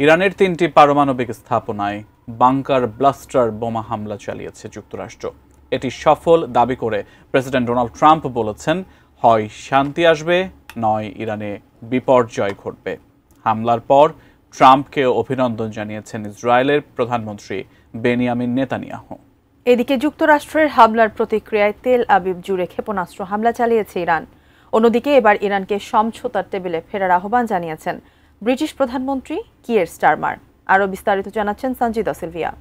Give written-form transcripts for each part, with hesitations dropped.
ইরানের 3টি পারমাণবিক স্থাপনায় বাংকার ব্লাস্টার বোমা হামলা চালিয়েছে যুক্তরাষ্ট্র। এটি সফল দাবি করে প্রেসিডেন্ট ডোনাল্ড ট্রাম্প বলেছেন, হয় শান্তি আসবে, নয় ইরানে বিপর্যয় ঘটবে। হামলার পর ট্রাম্পকে অভিনন্দন জানিয়েছেন ইসরায়েলের প্রধানমন্ত্রী বেনিয়ামিন নেতানিয়াহু। এদিকে যুক্তরাষ্ট্রের হামলার প্রতিক্রিয়ায় তেল আবিব জুড়ে ক্ষেপণাস্ত্র হামলা চালিয়েছে ইরান। অন্যদিকে এবার ইরানকে সমঝোতার টেবিলে ফেরার আহ্বান জানিয়েছেন ব্রিটিশ প্রধানমন্ত্রী কিয়ের স্টারমার। আরও বিস্তারিত জানাচ্ছেন সঞ্জিদা সিলভিয়া।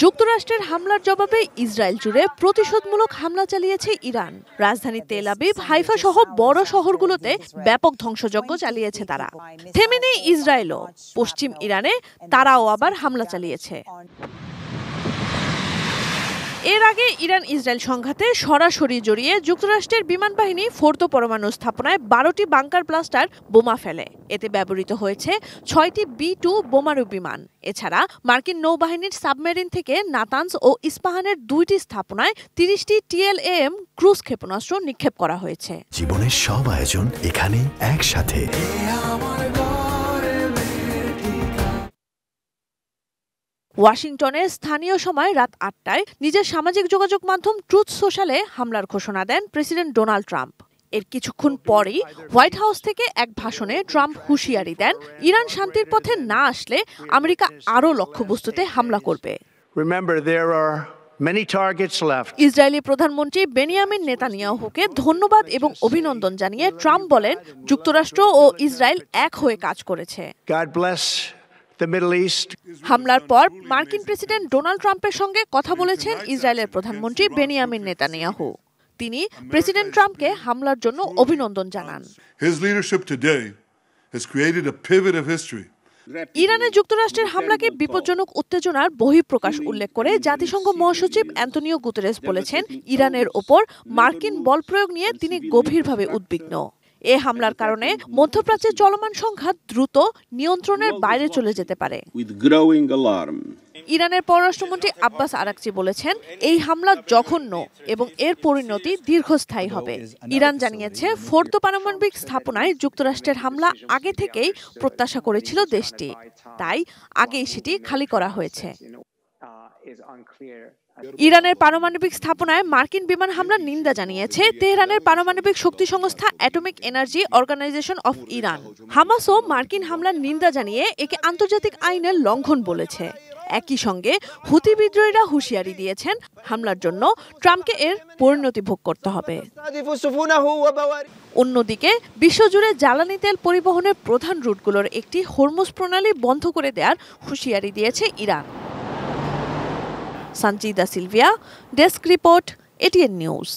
যুক্তরাষ্ট্রের হামলার জবাবে ইসরায়েল জুড়ে প্রতিশোধমূলক হামলা চালিয়েছে ইরান। রাজধানী তেল আবিব, হাইফা সহ বড় শহরগুলোতে ব্যাপক ধ্বংসযজ্ঞ চালিয়েছে তারা। থেমে নেই ইসরায়েলও। পশ্চিম ইরানে তারাও আবার হামলা চালিয়েছে। এর আগে ইরান ইসরায়েল সংঘাতে সরাসরি জড়িয়ে যুক্তরাষ্ট্রের বিমান বাহিনী ফোর্দো পরমাণু স্থাপনায় 12টি বাংকার ব্লাস্টার বোমা ফেলে। এতে ব্যবহৃত হয়েছে 6টি B-2 বোমারু বিমান। এছাড়া মার্কিন নৌবাহিনীর সাবমেরিন থেকে নাতানজ ও ইস্পাহানের 2টি স্থাপনায় 30টি TLAM ক্রুজ ক্ষেপণাস্ত্র নিক্ষেপ করা হয়েছে। জীবনের সব আয়োজন এখানে একসাথে। ওয়াশিংটনে স্থানীয় সময় রাত 8টায় নিজের সামাজিক যোগাযোগ মাধ্যম ট্রুথ সোশ্যালে হামলার ঘোষণা দেন প্রেসিডেন্ট ডোনাল্ড ট্রাম্প। এর কিছুক্ষণ পরই হোয়াইট হাউস থেকে এক ভাষণে ট্রাম্প হুঁশিয়ারি দেন, ইরান শান্তির পথে না আসলে আমেরিকা আরও লক্ষ্যবস্তুতে হামলা করবে। ইসরায়েলি প্রধানমন্ত্রী বেনিয়ামিন নেতানিয়াহুকে ধন্যবাদ এবং অভিনন্দন জানিয়ে ট্রাম্প বলেন, যুক্তরাষ্ট্র ও ইসরায়েল এক হয়ে কাজ করেছে। হামলার পর মার্কিন প্রেসিডেন্ট ডোনাল্ড ট্রাম্পের সঙ্গে কথা বলেছেন ইসরায়েলের প্রধানমন্ত্রী বেনিয়ামিন নেতানিয়াহু। তিনি প্রেসিডেন্ট ট্রাম্পকে হামলার জন্য অভিনন্দন জানান। ইরানে যুক্তরাষ্ট্রের হামলাকে বিপজ্জনক উত্তেজনার বহিঃপ্রকাশ উল্লেখ করে জাতিসংঘ মহাসচিব অ্যান্তোনিও গুতেরেস বলেছেন, ইরানের ওপর মার্কিন বল প্রয়োগ নিয়ে তিনি গভীরভাবে উদ্বিগ্ন। এ হামলার কারণে মধ্যপ্রাচ্যে চলমান সংঘাত দ্রুত নিয়ন্ত্রণের বাইরে চলে যেতে পারে। ইরানের পররাষ্ট্রমন্ত্রী আব্বাস আরাকচি বলেছেন, এই হামলা জঘন্য এবং এর পরিণতি দীর্ঘস্থায়ী হবে। ইরান জানিয়েছে, ফোর্দো পারমাণবিক স্থাপনায় যুক্তরাষ্ট্রের হামলা আগে থেকেই প্রত্যাশা করেছিল দেশটি, তাই আগেই সেটি খালি করা হয়েছে। ইরানের পারমাণবিক স্থাপনায় মার্কিন বিমান হামলার নিন্দা জানিয়েছে তেহরানের পারমাণবিক শক্তি সংস্থা atomic energy organisation of Iran. হামাসও মার্কিন হামলার নিন্দা জানিয়ে একে আন্তর্জাতিক আইনের লঙ্ঘন বলেছে। একই সঙ্গে হুতি বিদ্রোহীরা হুঁশিয়ারি দিয়েছেন, হামলার জন্য ট্রাম্পকে এর পরিণতি ভোগ করতে হবে। অন্যদিকে বিশ্বজুড়ে জ্বালানি তেল পরিবহনের প্রধান রুটগুলোর একটি হরমুজ প্রণালী বন্ধ করে দেওয়ার হুঁশিয়ারি দিয়েছে Iran. Sanjida Sylvia, desk report, ATN news.